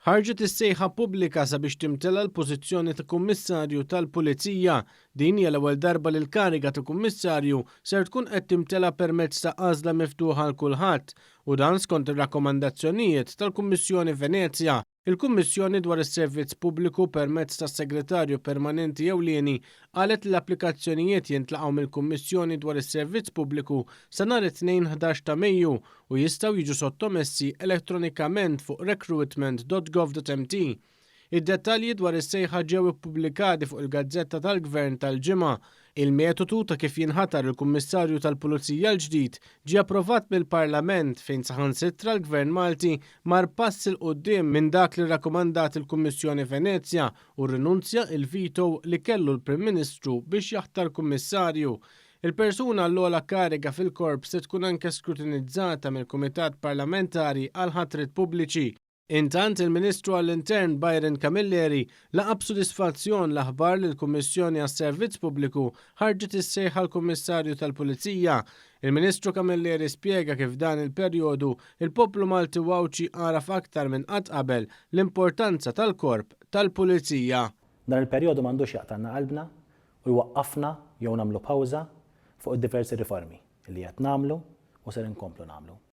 ħarġet is-sejħa pubblika sabiex timtela l-pożizzjoni ta' kummissarju tal-Pulizija. Din hija l-ewwel darba li l-kariga ta' kummissarju ser tkun qed timtela permezz ta' għażla miftuħa għal kulħadd u dan skont ir-rakkomandazzjonijiet tal-Kummissjoni Venezja. Il-Kummissjoni dwar is-Servizz Pubbliku permezz tas-Segretarju Permanenti Ewlieni qalet li l-applikazzjonijiet jintlaqgħu mill-Kummissjoni dwar is-Servizz Pubbliku sa nhar it-tnejn 11 ta' Mejju u jistgħu jiġu sottomessi elettronikament fuq recruitment.gov.mt. Id-dettalji dwar is-sejħa ġew ippubblikati fuq il-Gazzetta tal-Gvern tal-ġimgħa. Il-metodu ta' kif jinħatar il-Kummissarju tal-Pulizija l-ġdid ġie approvat mill-Parlament fejn saħansitra l-Gvern Malti mar pass il quddiem minn dak li rakkomandat il-Kummissjoni Venezja u rrinunzja il-vito li kellu l-Prim Ministru biex jaħtar kummissarju. Il-persuna l-ogħla kariga fil-korp se tkun anke skrutinizzata mill-Kumitat Parlamentari għal ħatrit pubbliċi. Intant il-Ministru għall-Intern Byron Camilleri laqab b'sodisfazzjon l-aħbar li l-Kummissjoni għas-Servizz Pubbliku ħarġet is-sejħa l-Kummissarju tal-Pulizija. Il-Ministru Camilleri spjega kif dan il-perjodu il-poplu Malti wawċi għaraf aktar minn qatt qabel l-importanza tal-korp tal-Pulizija. Dan il-perjodu m'għandux jaqtanna qalbna u jwaqqafna jew nagħmlu pawża fuq id-diversi riformi li qed nagħmlu u ser inkomplu nagħmlu.